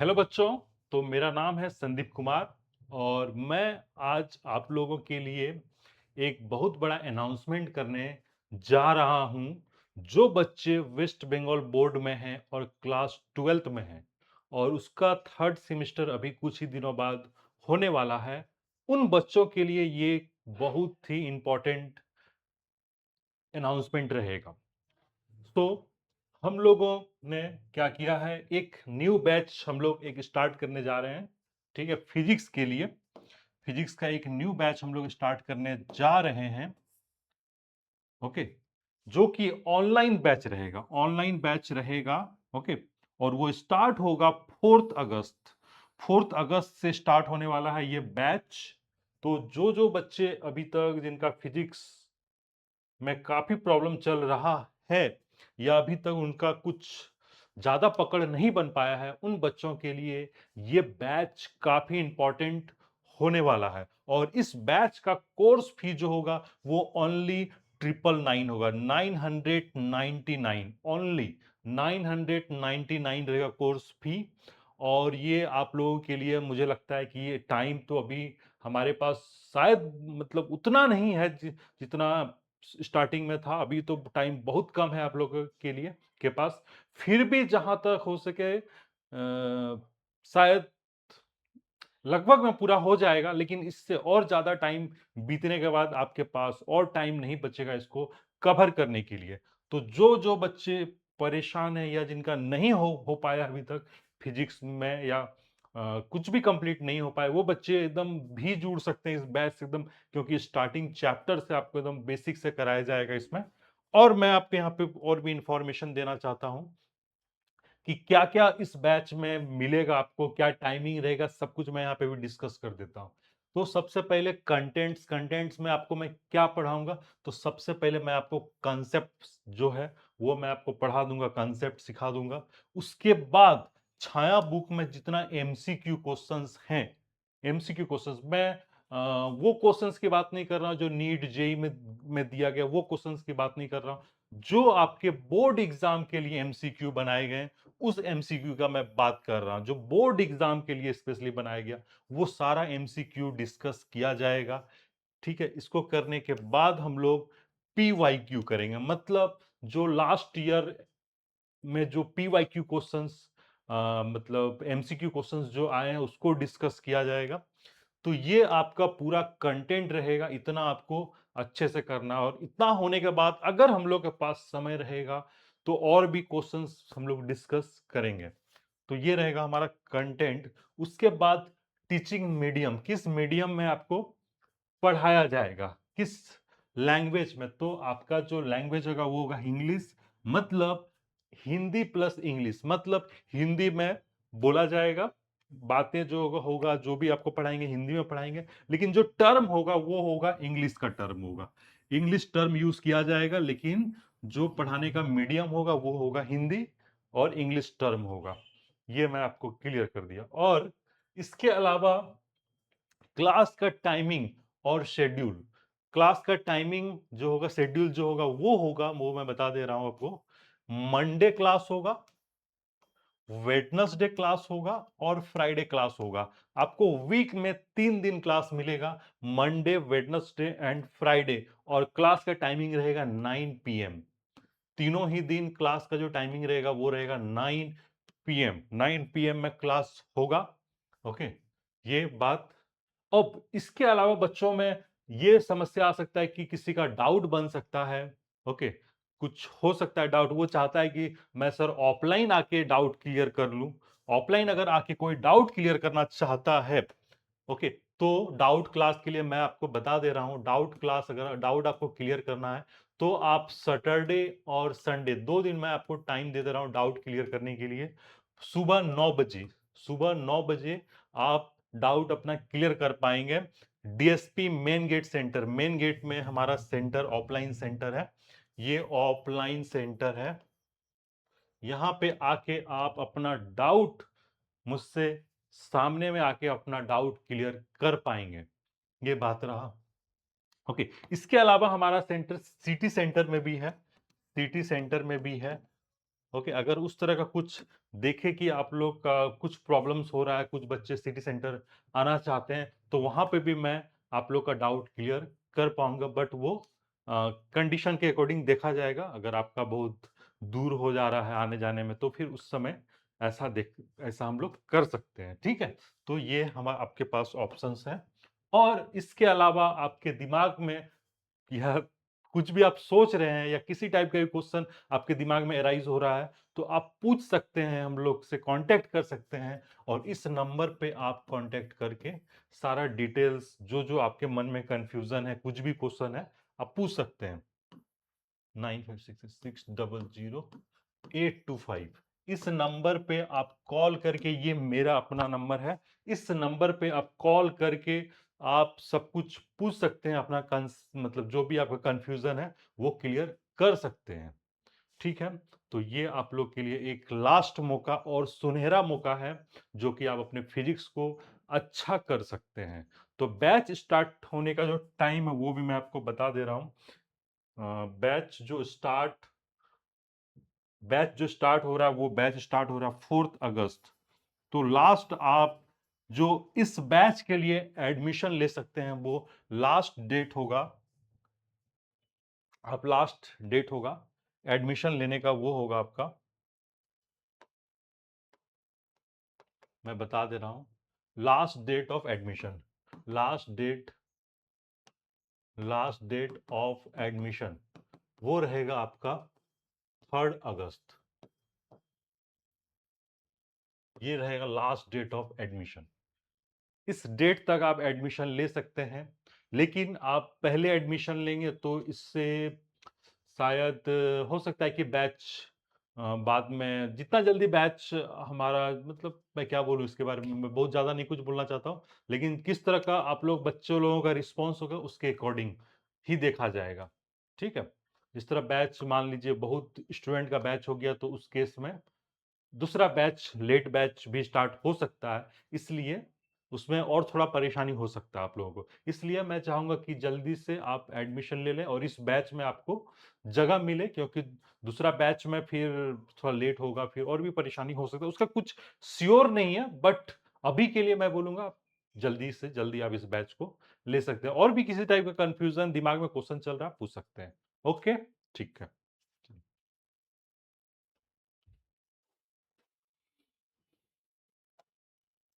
Hello बच्चों। तो मेरा नाम है संदीप कुमार और मैं आज आप लोगों के लिए एक बहुत बड़ा अनाउंसमेंट करने जा रहा हूं। जो बच्चे वेस्ट बंगाल बोर्ड में हैं और क्लास 12th में हैं और उसका थर्ड सेमेस्टर अभी कुछ ही दिनों बाद होने वाला है, उन बच्चों के लिए ये बहुत ही इम्पोर्टेंट अनाउंसमेंट रहेगा। तो हम लोगों ने क्या किया है, एक न्यू बैच हम लोग एक स्टार्ट करने जा रहे हैं। ठीक है, फिजिक्स के लिए फिजिक्स का एक न्यू बैच हम लोग स्टार्ट करने जा रहे हैं। ओके, जो कि ऑनलाइन बैच रहेगा। ओके, और वो स्टार्ट होगा 4 अगस्त। 4 अगस्त से स्टार्ट होने वाला है ये बैच। तो जो जो बच्चे अभी तक जिनका फिजिक्स में काफी प्रॉब्लम चल रहा है या अभी तक उनका कुछ ज्यादा पकड़ नहीं बन पाया है, उन बच्चों के लिए ये बैच काफी इंपॉर्टेंट होने वाला है। और इस बैच का कोर्स फी जो होगा वो ओनली 999 होगा। 999 ओनली 999 रहेगा कोर्स फी। और ये आप लोगों के लिए मुझे लगता है कि ये टाइम तो अभी हमारे पास शायद मतलब उतना नहीं है जितना स्टार्टिंग में था। अभी तो टाइम बहुत कम है आप लोगों के लिए के पास। फिर भी जहां तक हो सके शायद लगभग में पूरा हो जाएगा, लेकिन इससे और ज्यादा टाइम बीतने के बाद आपके पास और टाइम नहीं बचेगा इसको कवर करने के लिए। तो जो जो बच्चे परेशान है या जिनका नहीं हो पाया अभी तक फिजिक्स में या कुछ भी कंप्लीट नहीं हो पाए, वो बच्चे एकदम भी जुड़ सकते हैं इस बैच से एकदम, क्योंकि स्टार्टिंग चैप्टर से आपको एकदम बेसिक से कराया जाएगा इसमें। और मैं आपको यहाँ पे और भी इंफॉर्मेशन देना चाहता हूँ कि क्या क्या इस बैच में मिलेगा आपको, क्या टाइमिंग रहेगा, सब कुछ मैं यहाँ पे भी डिस्कस कर देता हूँ। तो सबसे पहले कंटेंट्स में आपको मैं क्या पढ़ाऊंगा। तो सबसे पहले मैं आपको कंसेप्ट जो है वो मैं आपको पढ़ा दूंगा, कंसेप्ट सिखा दूंगा। उसके बाद छाया बुक में जितना एमसीक्यू क्वेश्चंस हैं, एमसीक्यू क्वेश्चंस मैं वो क्वेश्चंस की बात नहीं कर रहा हूं जो नीट जेई में दिया गया, वो क्वेश्चंस की बात नहीं कर रहा हूं। जो आपके बोर्ड एग्जाम के लिए एमसीक्यू बनाए गए उस एमसीक्यू का मैं बात कर रहा हूं, जो बोर्ड एग्जाम के लिए स्पेशली बनाया गया, वो सारा एमसीक्यू डिस्कस किया जाएगा। ठीक है, इसको करने के बाद हम लोग पीवाईक्यू करेंगे, मतलब जो लास्ट ईयर में जो पीवाईक्यू क्वेश्चंस मतलब एमसीक्यू क्वेश्चंस जो आए हैं उसको डिस्कस किया जाएगा। तो ये आपका पूरा कंटेंट रहेगा, इतना आपको अच्छे से करना। और इतना होने के बाद अगर हम लोग के पास समय रहेगा तो और भी क्वेश्चंस हम लोग डिस्कस करेंगे। तो ये रहेगा हमारा कंटेंट। उसके बाद टीचिंग मीडियम, किस मीडियम में आपको पढ़ाया जाएगा, किस लैंग्वेज में। तो आपका जो लैंग्वेज होगा वो होगा इंग्लिश, मतलब हिंदी प्लस इंग्लिश, मतलब हिंदी में बोला जाएगा, बातें जो होगा जो भी आपको पढ़ाएंगे हिंदी में पढ़ाएंगे, लेकिन जो टर्म होगा वो होगा इंग्लिश का टर्म होगा। इंग्लिश टर्म यूज किया जाएगा, लेकिन जो पढ़ाने का मीडियम होगा वो होगा हिंदी और इंग्लिश टर्म होगा। ये मैं आपको क्लियर कर दिया। और इसके अलावा क्लास का टाइमिंग और शेड्यूल, क्लास का टाइमिंग जो होगा, शेड्यूल जो होगा वो मैं बता दे रहा हूं आपको। मंडे क्लास होगा, वेडनेसडे क्लास होगा और फ्राइडे क्लास होगा। आपको वीक में 3 दिन क्लास मिलेगा, मंडे वेडनेसडे एंड फ्राइडे। और क्लास का टाइमिंग रहेगा 9 PM। तीनों ही दिन क्लास का जो टाइमिंग रहेगा वो रहेगा 9 PM। 9 PM में क्लास होगा। ओके, ये बात। अब इसके अलावा बच्चों में ये समस्या आ सकता है कि किसी का डाउट बन सकता है। ओके, कुछ हो सकता है डाउट, वो चाहता है कि मैं सर ऑफलाइन आके डाउट क्लियर कर लूं। ऑफलाइन अगर आके कोई डाउट क्लियर करना चाहता है, ओके, तो डाउट क्लास के लिए मैं आपको बता दे रहा हूं। डाउट क्लास, अगर डाउट आपको क्लियर करना है तो आप सैटरडे और संडे 2 दिन मैं आपको टाइम दे दे रहा हूं डाउट क्लियर करने के लिए। सुबह 9 बजे, सुबह 9 बजे आप डाउट अपना क्लियर कर पाएंगे। DSP main gate centre, main gate में हमारा सेंटर ऑफलाइन सेंटर है, ये ऑफलाइन सेंटर है। यहां पे आके आप अपना डाउट मुझसे सामने में आके अपना डाउट क्लियर कर पाएंगे। ये बात रहा। ओके, इसके अलावा हमारा सेंटर सिटी सेंटर में भी है, सिटी सेंटर में भी है। ओके, अगर उस तरह का कुछ देखे कि आप लोग का कुछ प्रॉब्लम्स हो रहा है, कुछ बच्चे सिटी सेंटर आना चाहते हैं, तो वहाँ पे भी मैं आप लोग का डाउट क्लियर कर पाऊँगा, बट वो कंडीशन के अकॉर्डिंग देखा जाएगा। अगर आपका बहुत दूर हो जा रहा है आने-जाने में, तो फिर उस समय ऐसा हम लोग कर सकते हैं, ठीक है? तो ये आपके पास ऑप्शंस हैं, और इसके अलावा आपके दिमाग में या कुछ भी आप सोच रहे हैं, या किसी टाइप का भी क्वेश्चन आपके दिमाग में अराइज हो रहा है, तो आप पूछ सकते हैं, हम लोग से कांटेक्ट कर सकते हैं, और इस नंबर पे आप कांटेक्ट करके सारा डिटेल्स, जो जो आपके मन में कंफ्यूजन है, कुछ भी क्वेश्चन है, आप पूछ सकते हैं। 9566000825 इस नंबर पे आप कॉल करके, ये मेरा अपना नंबर है, इस नंबर पे आप कॉल करके आप सब कुछ पूछ सकते हैं, अपना मतलब जो भी आपका कंफ्यूजन है वो क्लियर कर सकते हैं, ठीक है? तो ये आप लोग के लिए एक लास्ट मौका और सुनहरा मौका है, जो कि आप अपने फिजिक्स को अच्छा कर सकते हैं। तो होने का जो टाइम है वो भी मैं आपको बता दे रहा हूँ। बैच जो स्टार्ट हो रहा है, वो बैच स्टार्ट हो रहा है 4 अगस्त। तो लास्ट आप जो इस बैच के लिए एडमिशन ले सकते हैं, वो लास्ट डेट होगा, एडमिशन लेने का, वो होगा आपका, मैं बता दे रहा हूं, last date of admission, last date last date of admission वो रहेगा आपका 3 अगस्त। ये रहेगा लास्ट डेट ऑफ एडमिशन। इस डेट तक आप एडमिशन ले सकते हैं, लेकिन आप पहले एडमिशन लेंगे तो इससे शायद हो सकता है कि बैच बाद में, जितना जल्दी बैच हमारा, मतलब मैं क्या बोलूँ इसके बारे में, मैं बहुत ज़्यादा नहीं कुछ बोलना चाहता हूँ, लेकिन किस तरह का आप लोग बच्चों लोगों का रिस्पॉन्स होगा उसके अकॉर्डिंग ही देखा जाएगा, ठीक है? जिस तरह बैच, मान लीजिए बहुत स्टूडेंट का बैच हो गया, तो उस केस में दूसरा बैच, लेट बैच भी स्टार्ट हो सकता है, इसलिए उसमें और थोड़ा परेशानी हो सकता है आप लोगों को। इसलिए मैं चाहूँगा कि जल्दी से आप एडमिशन ले लें और इस बैच में आपको जगह मिले, क्योंकि दूसरा बैच में फिर थोड़ा लेट होगा, फिर और भी परेशानी हो सकता है। उसका कुछ श्योर नहीं है, बट अभी के लिए मैं बोलूँगा जल्दी से जल्दी आप इस बैच को ले सकते हैं, और भी किसी टाइप का कन्फ्यूज़न दिमाग में क्वेश्चन चल रहा है, पूछ सकते हैं। ओके, ठीक है।